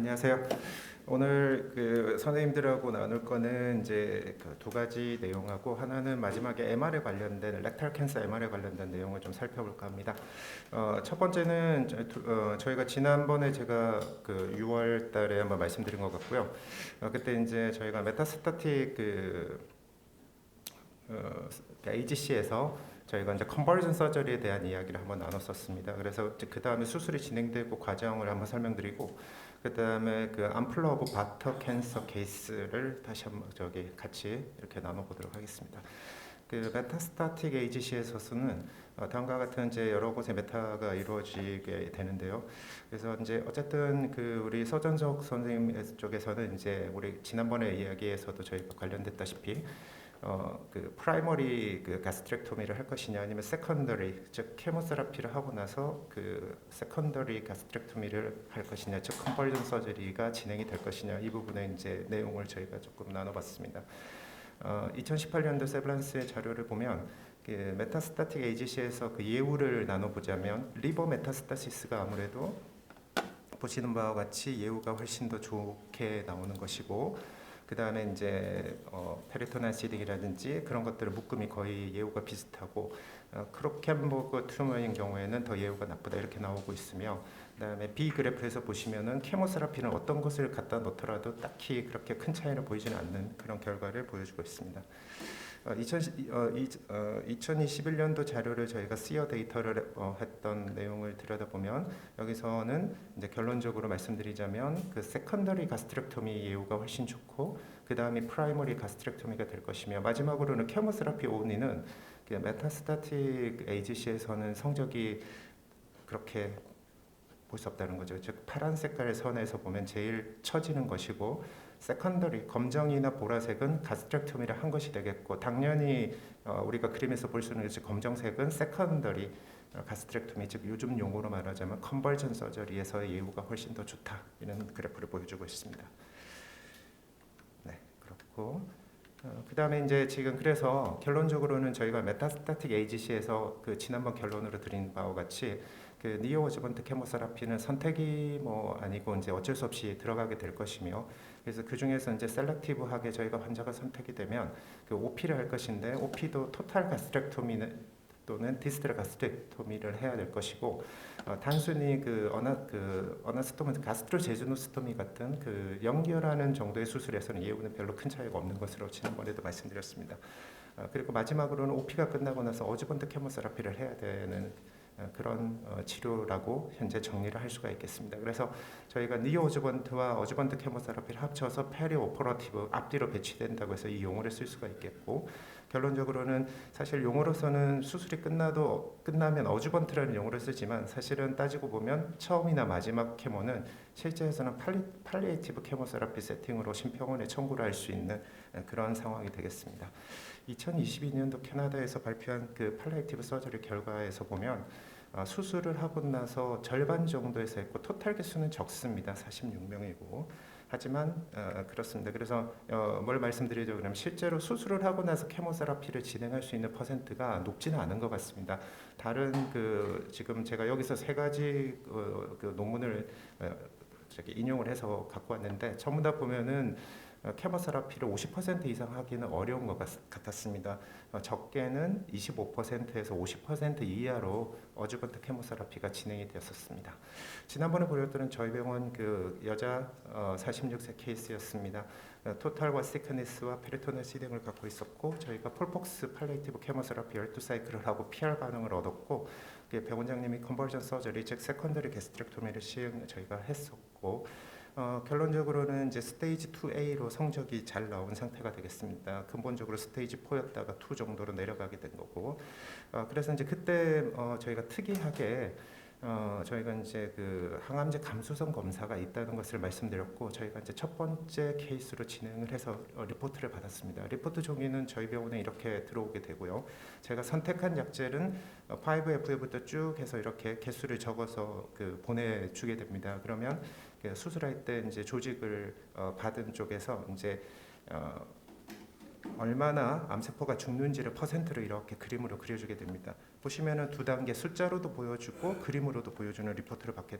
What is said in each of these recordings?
안녕하세요. 오늘 선생님들하고 나눌 거는 이제 두 가지 내용하고 하나는 마지막에 MR에 관련된 렉탈 캔서 MR에 관련된 내용을 좀 살펴볼까 합니다. 첫 번째는 저희가 지난번에 제가 6월 달에 한번 말씀드린 것 같고요. 그때 이제 저희가 메타스타틱 AGC에서 저희가 이제 컨버전 서저리에 대한 이야기를 한번 나눴었습니다. 그래서 그 다음에 수술이 진행되고 과정을 한번 설명드리고 그 다음에 암플러 오브 바터 캔서 케이스를 다시 한번 같이 이렇게 나눠보도록 하겠습니다. 메타스타틱 AGC에서는 다음과 같은 이제 여러 곳의 메타가 이루어지게 되는데요. 그래서 이제 어쨌든 우리 서전석 선생님 쪽에서는 이제 우리 지난번에 이야기에서도 저희가 관련됐다시피 프라이머리 가스트렉토미를 할 것이냐 아니면 세컨더리 즉 케모세라피를 하고 나서 세컨더리 가스트렉토미를 할 것이냐 즉 컨버전 서저리가 진행이 될 것이냐 이 부분의 이제 내용을 저희가 조금 나눠봤습니다. 2018년도 세블란스의 자료를 보면 메타스타틱 AGC에서 예후를 나눠보자면 리버 메타스타시스가 아무래도 보시는 바와 같이 예후가 훨씬 더 좋게 나오는 것이고 그 다음에 이제 페리토널 시딩이라든지 그런 것들의 묶음이 거의 예후가 비슷하고 크로켄버그 튜머인 경우에는 더 예후가 나쁘다 이렇게 나오고 있으며 그 다음에 B 그래프에서 보시면은 케모세라피는 어떤 것을 갖다 놓더라도 딱히 그렇게 큰 차이를 보이지는 않는 그런 결과를 보여주고 있습니다. 2021년도 자료를 저희가 시어 데이터를 했던 내용을 들여다보면 여기서는 이제 결론적으로 말씀드리자면 세컨더리 가스트렉토미 예후가 훨씬 좋고 그 다음에 프라이머리 가스트렉토미가 될 것이며 마지막으로는 케모세라피 온리는 메타스타틱 AGC에서는 성적이 그렇게 볼 수 없다는 거죠. 즉 파란 색깔의 선에서 보면 제일 처지는 것이고 세컨더리 검정이나 보라색은 가스트렉토미를 한 것이 되겠고 당연히 우리가 그림에서 볼 수 있는 검정색은 세컨더리 가스트렉토미 즉 요즘 용어로 말하자면 컨버전 서저리에서의 예후가 훨씬 더 좋다 이런 그래프를 보여주고 있습니다. 네, 그렇고 그 다음에 이제 지금 그래서 결론적으로는 저희가 메타스타틱 AGC에서 지난번 결론으로 드린 바와 같이 니오 어저번트 케모세라피는 선택이 아니고 이제 어쩔 수 없이 들어가게 될 것이며 그래서 그 중에서 이제 셀렉티브하게 저희가 환자가 선택이 되면 OP를 할 것인데 OP도 토탈 가스트렉토미는 또는 디스탈 가스트렉토미를 해야 될 것이고 단순히 어나스토미 가스트로제주노스토미 같은 연결하는 정도의 수술에서는 예후는 별로 큰 차이가 없는 것으로 지난번에도 말씀드렸습니다. 그리고 마지막으로는 OP가 끝나고 나서 어저번트 케모세라피를 해야 되는 그런 치료라고 현재 정리를 할 수가 있겠습니다. 그래서 저희가 니오 어저번트와 어저번트 케모세라피를 합쳐서 페리 오퍼러티브 앞뒤로 배치된다고 해서 이 용어를 쓸 수가 있겠고 결론적으로는 사실 용어로서는 수술이 끝나면 어저번트라는 용어를 쓰지만 사실은 따지고 보면 처음이나 마지막 케모는 실제에서는 팔리에이티브 케모세라피 세팅으로 심평원에 청구를 할 수 있는 그런 상황이 되겠습니다. 2022년도 캐나다에서 발표한 팔리에이티브 서저리 결과에서 보면 수술을 하고 나서 절반 정도에서 했고 토탈 개수는 적습니다. 46명이고 하지만 그렇습니다. 그래서 뭘 말씀드리죠? 그러면 실제로 수술을 하고 나서 케모세라피를 진행할 수 있는 퍼센트가 높지는 않은 것 같습니다. 다른 지금 제가 여기서 세 가지 논문을 인용을 해서 갖고 왔는데 전부 다 보면은 케모세라피를 50% 이상 하기는 어려운 것 같았습니다. 적게는 25%에서 50% 이하로 어저번트 케모세라피가 진행이 되었었습니다. 지난번에 보여드린 저희 병원 여자 46세 케이스였습니다. 토탈과 시크니스와 페리토널 시딩을 갖고 있었고 저희가 폴폭스 팔리에이티브 케모세라피 12사이클을 하고 PR 반응을 얻었고 병원장님이 컨버전 서저리 즉 세컨더리 게스트렉토미를 저희가 했었고 결론적으로는 이제 스테이지 2A로 성적이 잘 나온 상태가 되겠습니다. 근본적으로 스테이지 4였다가 2 정도로 내려가게 된 거고 그래서 이제 그때 저희가 특이하게 저희가 이제 항암제 감수성 검사가 있다는 것을 말씀드렸고 저희가 이제 첫 번째 케이스로 진행을 해서 리포트를 받았습니다. 리포트 종이는 저희 병원에 이렇게 들어오게 되고요. 제가 선택한 약제는 5FA부터 쭉 해서 이렇게 개수를 적어서 보내주게 됩니다. 그러면 수술할 때 이제 조직을 받은 쪽에서 이제 얼마나 암세포가 죽는지를 퍼센트로 이렇게 그림으로 그려주게 됩니다. 보시면은 두 단계 숫자로도 보여주고 그림으로도 보여주는 리포트를 받게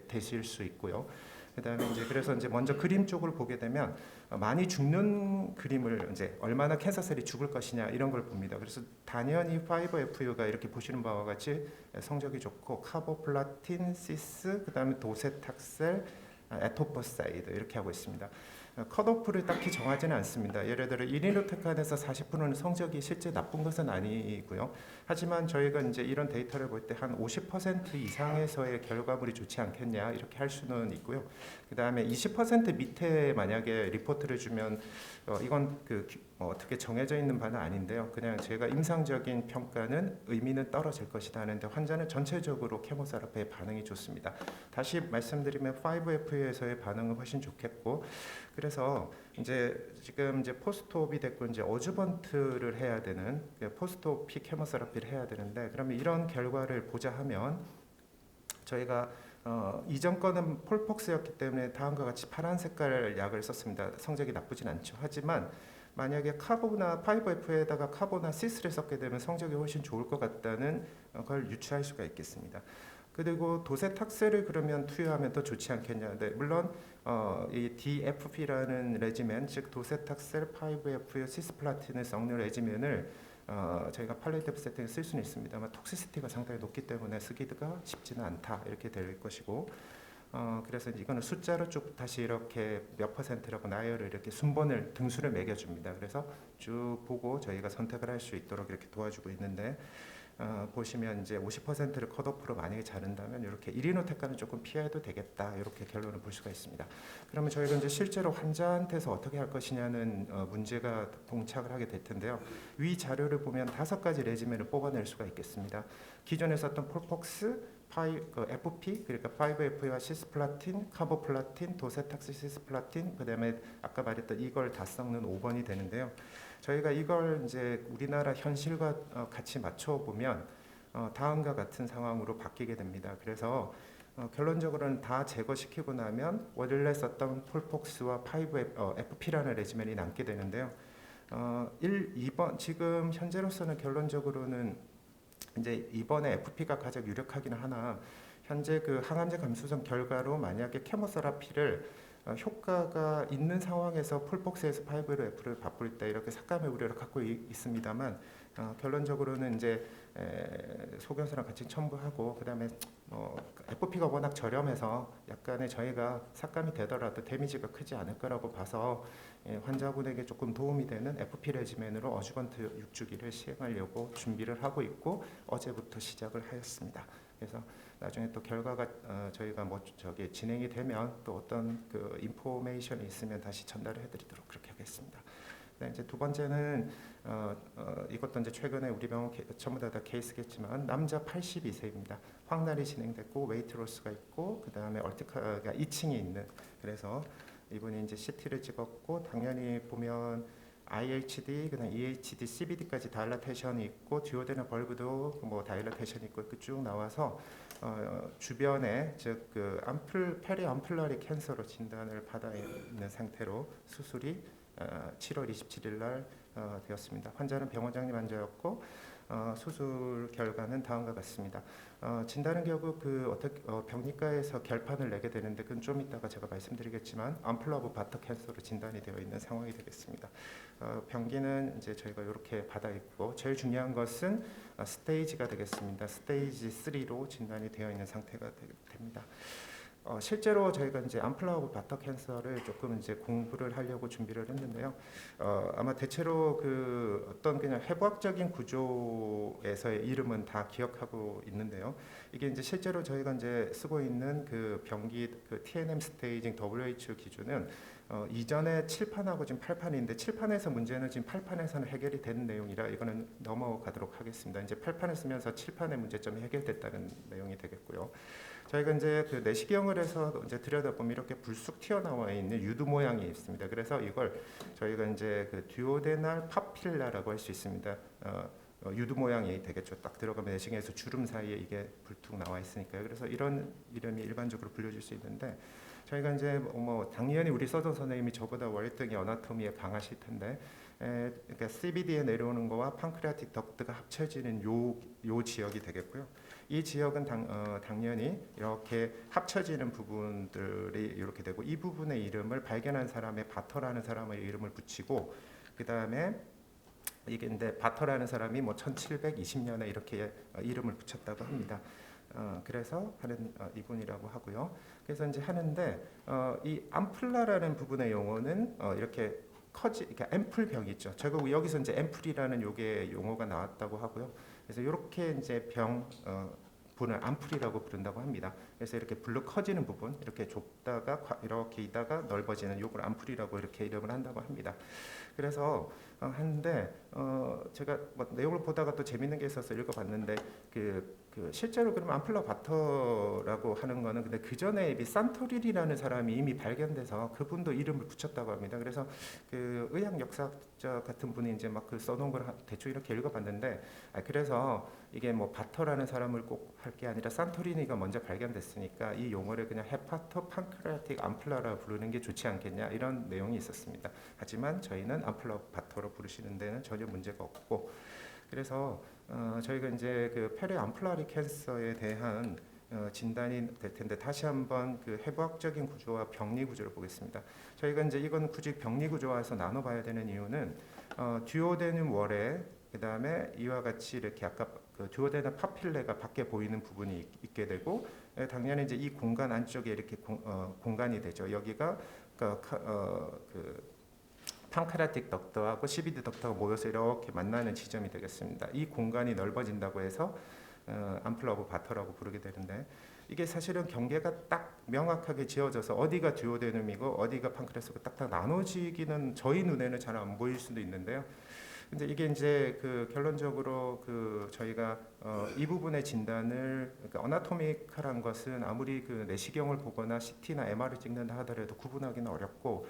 되실 수 있고요. 그다음에 이제 그래서 이제 먼저 그림 쪽을 보게 되면 많이 죽는 그림을 이제 얼마나 캔서셀이 죽을 것이냐 이런 걸 봅니다. 그래서 당연히 5FU가 이렇게 보시는 바와 같이 성적이 좋고 카보플라틴, 시스, 그다음에 도세탁셀, 에토퍼사이드 이렇게 하고 있습니다. 컷오프를 딱히 정하지는 않습니다. 예를 들어 이리노테칸에서 40%는 성적이 실제 나쁜 것은 아니고요. 하지만 저희가 이제 이런 데이터를 볼 때 한 50% 이상에서의 결과물이 좋지 않겠냐 이렇게 할 수는 있고요. 그 다음에 20% 밑에 만약에 리포트를 주면 이건 어떻게 정해져 있는 바는 아닌데요. 그냥 제가 임상적인 평가는 의미는 떨어질 것이다 하는데 환자는 전체적으로 케모세라피에 반응이 좋습니다. 다시 말씀드리면 5FU에서의 반응은 훨씬 좋겠고 그래서 이제 지금 이제 포스트옵이 됐고 이제 어주번트를 해야 되는 포스트옵 케모세라피를 해야 되는데 그러면 이런 결과를 보자 하면 저희가 이전 거는 폴폭스였기 때문에 다음과 같이 파란 색깔 약을 썼습니다. 성적이 나쁘진 않죠. 하지만 만약에 카보나 5F에다가 카보나 시스를 썼게 되면 성적이 훨씬 좋을 것 같다는 걸 유추할 수가 있겠습니다. 그리고 도세탁셀을 그러면 투여하면 더 좋지 않겠냐. 네, 물론 이 DFP라는 레지멘, 즉 도세탁셀 5FU 시스플라틴을 섞는 레지멘을 저희가 팔리에이티브 세팅에 쓸 수는 있습니다만 톡시시티가 상당히 높기 때문에 쓰기가 쉽지는 않다 이렇게 될 것이고 그래서 이거는 숫자로 쭉 다시 이렇게 몇 퍼센트라고 나열을 이렇게 순번을 등수를 매겨줍니다. 그래서 쭉 보고 저희가 선택을 할 수 있도록 이렇게 도와주고 있는데 보시면 이제 50%를 컷오프로 만약에 자른다면 이렇게 이리노테카는 조금 피해도 되겠다 이렇게 결론을 볼 수가 있습니다. 그러면 저희가 이제 실제로 환자한테서 어떻게 할 것이냐는 문제가 동착을 하게 될 텐데요. 위 자료를 보면 5가지 레지멘을 뽑아낼 수가 있겠습니다. 기존에 썼던 폴폭스, FP 그러니까 5FU와 시스플라틴, 카보플라틴, 도세탁스 시스플라틴 그다음에 아까 말했던 이걸 다 섞는 5번이 되는데요. 저희가 이걸 이제 우리나라 현실과 같이 맞춰 보면 다음과 같은 상황으로 바뀌게 됩니다. 그래서 결론적으로는 다 제거시키고 나면 원래 썼던 폴폭스와 5FP라는 레지멘이 남게 되는데요. 2번 지금 현재로서는 결론적으로는 이제 이번에 FP가 가장 유력하기는 하나 현재 그 항암제 감소성 결과로 만약에 케모세라피를 효과가 있는 상황에서 폴폭스에서 5F를 바꿀 때 이렇게 삭감의 우려를 갖고 있습니다만 결론적으로는 이제 소견서랑 같이 첨부하고 그다음에 FP가 워낙 저렴해서 약간의 저희가 삭감이 되더라도 데미지가 크지 않을 거라고 봐서 환자분에게 조금 도움이 되는 FP 레지멘으로 어주번트 6주기를 시행하려고 준비를 하고 있고 어제부터 시작을 하였습니다. 그래서 나중에 또 결과가 저희가 진행이 되면 또 어떤 그 인포메이션이 있으면 다시 전달을 해드리도록 그렇게 하겠습니다. 네, 이제 두 번째는 이것도 이제 최근에 우리 병원 전부 다 케이스겠지만 남자 82세입니다. 황날이 진행됐고 웨이트 로스가 있고 그 다음에 얼티카가 2층에 있는 그래서 이분이 이제 CT를 찍었고 당연히 보면 IHD, 그다음 EHD, CBD까지 다일라테이션이 있고 듀오데널 벌브도 뭐 다일라테이션이 있고 쭉 나와서 주변에 즉 그 페리 암플러리 캔서로 진단을 받아 있는 상태로 수술이 7월 27일 날 되었습니다. 환자는 병원장님 환자였고 수술 결과는 다음과 같습니다. 진단은 결국 병리과에서 결판을 내게 되는데 그건 좀 이따가 제가 말씀드리겠지만 암플러브 바터 캔서로 진단이 되어 있는 상황이 되겠습니다. 병기는 이제 저희가 이렇게 받아 있고 제일 중요한 것은 스테이지가 되겠습니다. 스테이지 3로 진단이 되어 있는 상태가 됩니다. 실제로 저희가 이제 암플러브 바터 캔서를 조금 이제 공부를 하려고 준비를 했는데요. 아마 대체로 그 어떤 그냥 해부학적인 구조에서의 이름은 다 기억하고 있는데요. 이게 이제 실제로 저희가 이제 쓰고 있는 그 병기 그 TNM 스테이징 WHO 기준은 이전에 7판하고 지금 8판인데 7판에서 문제는 지금 8판에서는 해결이 된 내용이라 이거는 넘어가도록 하겠습니다. 이제 8판을 쓰면서 7판의 문제점이 해결됐다는 내용이 되겠고요. 저희가 이제 그 내시경을 해서 이제 들여다보면 이렇게 불쑥 튀어나와 있는 유두 모양이 있습니다. 그래서 이걸 저희가 이제 그 듀오데날 파필라라고 할 수 있습니다. 유두 모양이 되겠죠. 딱 들어가면 내시경에서 주름 사이에 이게 불뚝 나와 있으니까요. 그래서 이런 이름이 일반적으로 불려질 수 있는데 저희가 이제 뭐 당연히 우리 서전 선생님이 저보다 월등히 어나토미에 강하실 텐데 그러니까 CBD에 내려오는 거와 판크레아틱 덕트가 합쳐지는 요 지역이 되겠고요. 이 지역은 당연히 이렇게 합쳐지는 부분들이 이렇게 되고 이 부분의 이름을 발견한 사람의 바터라는 사람의 이름을 붙이고 그 다음에 이게 근데 바터라는 사람이 뭐 1720년에 이렇게 이름을 붙였다고 합니다. 그래서 하는 이분이라고 하고요. 그래서 이제 하는데 이 암플라라는 부분의 용어는 이렇게 그러니까 앰플병 있죠. 제가 여기서 이제 앰플이라는 요게 용어가 나왔다고 하고요. 그래서 이렇게 이제 병 분을 암플이라고 부른다고 합니다. 그래서 이렇게 불로 커지는 부분, 이렇게 좁다가 이렇게 있다가 넓어지는 요걸 암플이라고 이렇게 이름을 한다고 합니다. 그래서 하는데 제가 뭐 내용을 보다가 또 재밌는 게 있어서 읽어봤는데 그 실제로 그러면 암플라 바터라고 하는 거는 근데 그 전에 이 산토리니라는 사람이 이미 발견돼서 그분도 이름을 붙였다고 합니다. 그래서 그 의학 역사학자 같은 분이 이제 막 그 써놓은 걸 대충 이렇게 읽어봤는데 그래서 이게 뭐 바터라는 사람을 꼭 할 게 아니라 산토리니가 먼저 발견됐으니까 이 용어를 그냥 헤파토 판크레아틱 암플라라 부르는 게 좋지 않겠냐 이런 내용이 있었습니다. 하지만 저희는 암플라 바터로 부르시는 데는 전혀 문제가 없고 그래서 저희가 이제 그 폐렴 암플라리 캔서에 대한 진단이 될 텐데 다시 한번 그 해부학적인 구조와 병리 구조를 보겠습니다. 저희가 이제 이건 굳이 병리 구조화해서 나눠봐야 되는 이유는 듀오데듐 월에 그 다음에 이와 같이 이렇게 아까 그 듀오데듐 파필레가 밖에 보이는 부분이 있게 되고 당연히 이제 이 공간 안쪽에 이렇게 공간이 되죠. 여기가 그 판크라틱 덕트하고 CBD 덕트가 모여서 이렇게 만나는 지점이 되겠습니다. 이 공간이 넓어진다고 해서 암플라 오브 바터라고 부르게 되는데 이게 사실은 경계가 딱 명확하게 지어져서 어디가 듀오데듐이고 어디가 판크레스고 딱딱 나눠지기는 저희 눈에는 잘 안 보일 수도 있는데요. 근데 이게 이제 그 결론적으로 그 저희가 이 부분의 진단을 그러니까 어나토미컬한 것은 아무리 그 내시경을 보거나 CT나 MR을 찍는다 하더라도 구분하기는 어렵고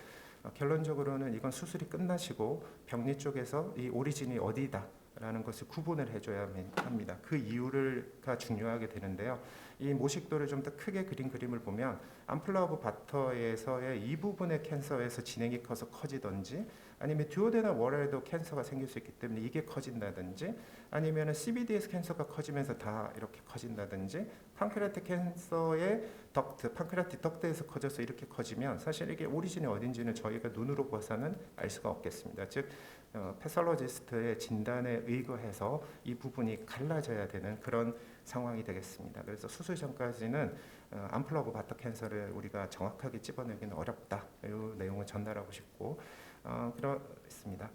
결론적으로는 이건 수술이 끝나시고 병리 쪽에서 이 오리진이 어디다라는 것을 구분을 해줘야 합니다. 그 이유가 중요하게 되는데요. 이 모식도를 좀 더 크게 그림을 보면 암플라 오브 바터에서의 이 부분의 캔서에서 진행이 커서 커지든지 아니면 듀오데듐 월에도 캔서가 생길 수 있기 때문에 이게 커진다든지 아니면 CBD에서 캔서가 커지면서 다 이렇게 커진다든지 판크레아틱 캔서의 덕트, 판크레아틱 덕트에서 커져서 이렇게 커지면 사실 이게 오리진이 어딘지는 저희가 눈으로 봐서는 알 수가 없겠습니다. 즉 패설로지스트의 진단에 의거해서 이 부분이 갈라져야 되는 그런 상황이 되겠습니다. 그래서 수술 전까지는 암플라 오브 바터 캔서를 우리가 정확하게 찝어내기는 어렵다. 이 내용을 전달하고 싶고 그렇습니다.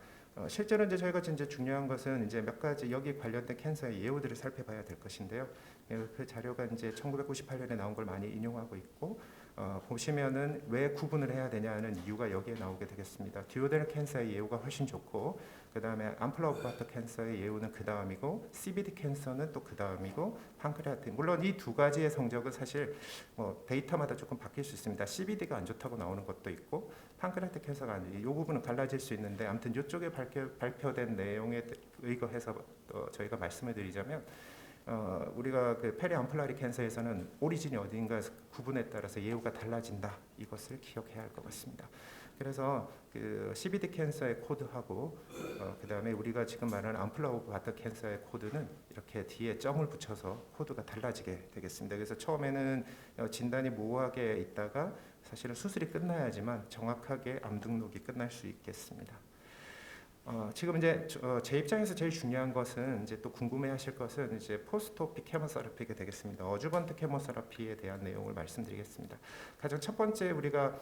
실제로 이제 저희가 이제 중요한 것은 이제 몇 가지 여기 관련된 캔서의 예후들을 살펴봐야 될 것인데요. 그 자료가 이제 1998년에 나온 걸 많이 인용하고 있고 보시면은 왜 구분을 해야 되냐는 이유가 여기에 나오게 되겠습니다. 듀오데듐 캔서의 예후가 훨씬 좋고 그 다음에 암플라 오브 바터 캔서의 예후는 그 다음이고 CBD 캔서는 또 그 다음이고 판크레아틱 물론 이 두 가지의 성적은 사실 데이터마다 조금 바뀔 수 있습니다. CBD가 안 좋다고 나오는 것도 있고 판크레아틱 캔서가 아니고 이 부분은 갈라질 수 있는데 아무튼 이쪽에 발표된 내용에 의거해서 저희가 말씀을 드리자면 우리가 그 페리 암플라리 캔서에서는 오리진이 어딘가 구분에 따라서 예후가 달라진다. 이것을 기억해야 할 것 같습니다. 그래서 그 CBD 캔서의 코드하고 그다음에 우리가 지금 말하는 암플라 오브 바터 캔서의 코드는 이렇게 뒤에 점을 붙여서 코드가 달라지게 되겠습니다. 그래서 처음에는 진단이 모호하게 있다가 사실은 수술이 끝나야지만 정확하게 암 등록이 끝날 수 있겠습니다. 지금 이제 제 입장에서 제일 중요한 것은 이제 또 궁금해하실 것은 이제 포스트오피 케모세라피가 되겠습니다. 어주번트 케모세라피에 대한 내용을 말씀드리겠습니다. 가장 첫 번째 우리가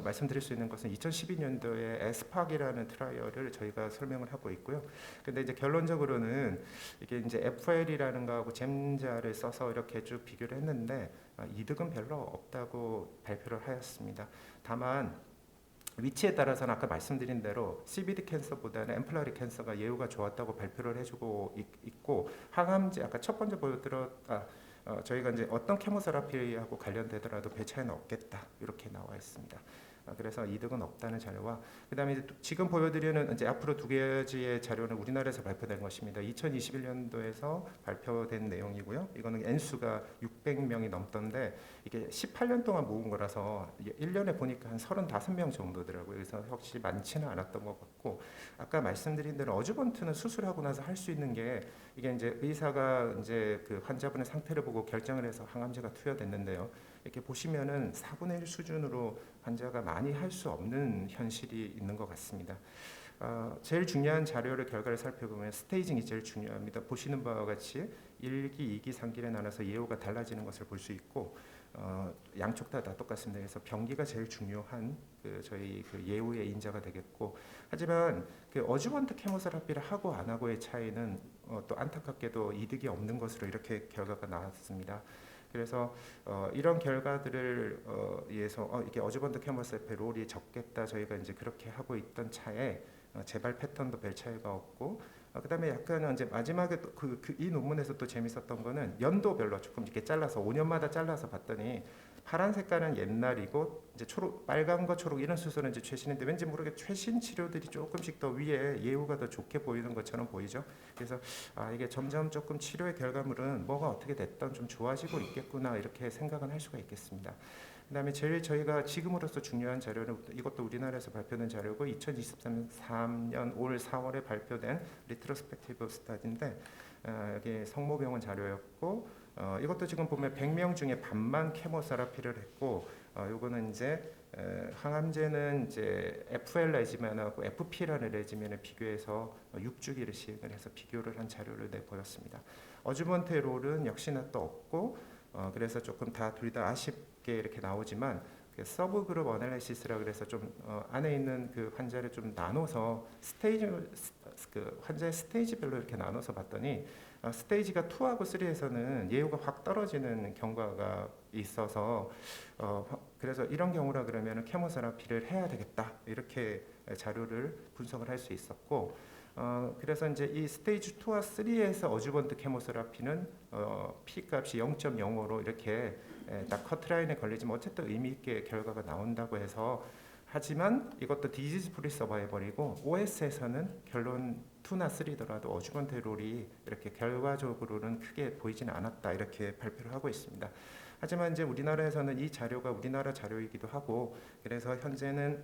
말씀드릴 수 있는 것은 2012년도에 에스팍이라는 트라이얼을 저희가 설명을 하고 있고요. 근데 이제 결론적으로는 이게 이제 FL이라는 거하고 젬자를 써서 이렇게 쭉 비교를 했는데 이득은 별로 없다고 발표를 하였습니다. 다만 위치에 따라서는 아까 말씀드린 대로 CBD 캔서보다는 앰플라리 캔서가 예후가 좋았다고 발표를 해주고 있고 항암제 아까 첫 번째 저희가 이제 어떤 케모세라피하고 관련되더라도 별 차이는 없겠다 이렇게 나와 있습니다. 그래서 이득은 없다는 자료와 그다음에 지금 보여드리는 이제 앞으로 두 가지의 자료는 우리나라에서 발표된 것입니다. 2021년도에서 발표된 내용이고요. 이거는 N수가 600명이 넘던데 이게 18년 동안 모은 거라서 1년에 보니까 한 35명 정도더라고요. 그래서 확실히 많지는 않았던 것 같고 아까 말씀드린 대로 어주번트는 수술하고 나서 할 수 있는 게 이게 이제 의사가 이제 그 환자분의 상태를 보고 결정을 해서 항암제가 투여됐는데요. 이렇게 보시면은 4분의 1 수준으로 환자가 많이 할 수 없는 현실이 있는 것 같습니다. 제일 중요한 자료를 결과를 살펴보면 스테이징이 제일 중요합니다. 보시는 바와 같이 1기, 2기, 3기에 나눠서 예후가 달라지는 것을 볼 수 있고 양쪽 다 똑같습니다. 그래서 병기가 제일 중요한 저희 예후의 인자가 되겠고 하지만 어주번트 케모세라피를 하고 안 하고의 차이는 또 안타깝게도 이득이 없는 것으로 이렇게 결과가 나왔습니다. 그래서 이런 결과들을 위해서 이게 어주번트 케모세라피 롤이 적겠다 저희가 이제 그렇게 하고 있던 차에 재발 패턴도 별 차이가 없고 그다음에 약간 이제 마지막에 이 논문에서 또 재밌었던 거는 연도별로 조금 이렇게 잘라서 5년마다 잘라서 봤더니 파란 색깔은 옛날이고 이제 초록, 빨간거, 초록 이런 수술은 이제 최신인데 왠지 모르게 최신 치료들이 조금씩 더 위에 예후가 더 좋게 보이는 것처럼 보이죠. 그래서 이게 점점 조금 치료의 결과물은 뭐가 어떻게 됐던 좀 좋아지고 있겠구나 이렇게 생각은 할 수가 있겠습니다. 그다음에 제일 저희가 지금으로서 중요한 자료는 이것도 우리나라에서 발표된 자료고 2023년 올 4월에 발표된 리트로스펙티브 스타디인데 여기 성모병원 자료였고 이것도 지금 보면 100명 중에 반만 케모세라피를 했고 요거는 이제 항암제는 이제 FL 레지멘하고 FP라는 레지멘을 비교해서 6주기를 시행을 해서 비교를 한 자료를 내보였습니다. 어주번트 롤은 역시나 또 없고 그래서 조금 둘 다 아쉽게 이렇게 나오지만 서브 그룹 어널리시스라 그래서 좀 안에 있는 그 환자를 좀 나눠서 환자의 스테이지별로 이렇게 나눠서 봤더니 스테이지가 2하고 3에서는 예후가 확 떨어지는 경과가 있어서 그래서 이런 경우라 그러면 케모세라피를 해야 되겠다 이렇게 자료를 분석을 할 수 있었고 그래서 이제 이 스테이지 2와 3에서 어주번트 케모세라피는 P 값이 0.05로 이렇게 딱 커트라인에 걸리지만 어쨌든 의미 있게 결과가 나온다고 해서 하지만 이것도 디지즈 프리 서바이벌이고 OS에서는 결론 2나 3더라도 어주번트 롤이 이렇게 결과적으로는 크게 보이지는 않았다 이렇게 발표를 하고 있습니다. 하지만 이제 우리나라에서는 이 자료가 우리나라 자료이기도 하고 그래서 현재는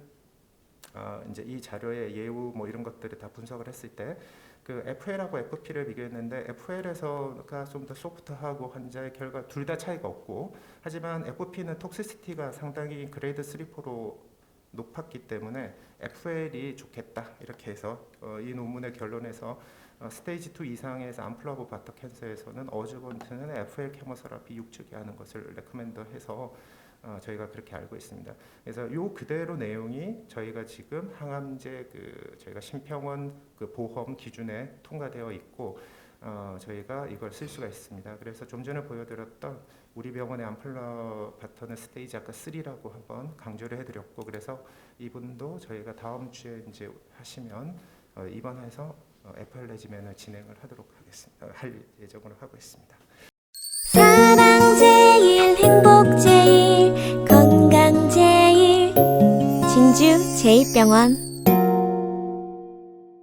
이제 이 자료의 예후 뭐 이런 것들을 다 분석을 했을 때 그 FL하고 FP를 비교했는데 FL에서가 좀 더 소프트하고 환자의 결과 둘 다 차이가 없고 하지만 FP는 톡시시티가 상당히 그레이드 3, 4로 높았기 때문에 FL이 좋겠다 이렇게 해서 이 논문의 결론에서 스테이지 2 이상에서 암플라보 바터 캔서에서는 어주번트는 FL 케모세라피 6주기 하는 것을 레코멘더해서 저희가 그렇게 알고 있습니다. 그래서 요 그대로 내용이 저희가 지금 항암제 저희가 심평원 보험 기준에 통과되어 있고 저희가 이걸 쓸 수가 있습니다. 그래서 좀 전에 보여드렸던 우리 병원의 암플라바터는 스테이지 아까 3라고 한번 강조를 해드렸고 그래서 이분도 저희가 다음 주에 이제 하시면 입원해서 FL 레지멘을 진행을 하도록 하겠습니다. 할 예정으로 하고 있습니다. 사랑 제일 행복 제일 건강 제일 진주 제1병원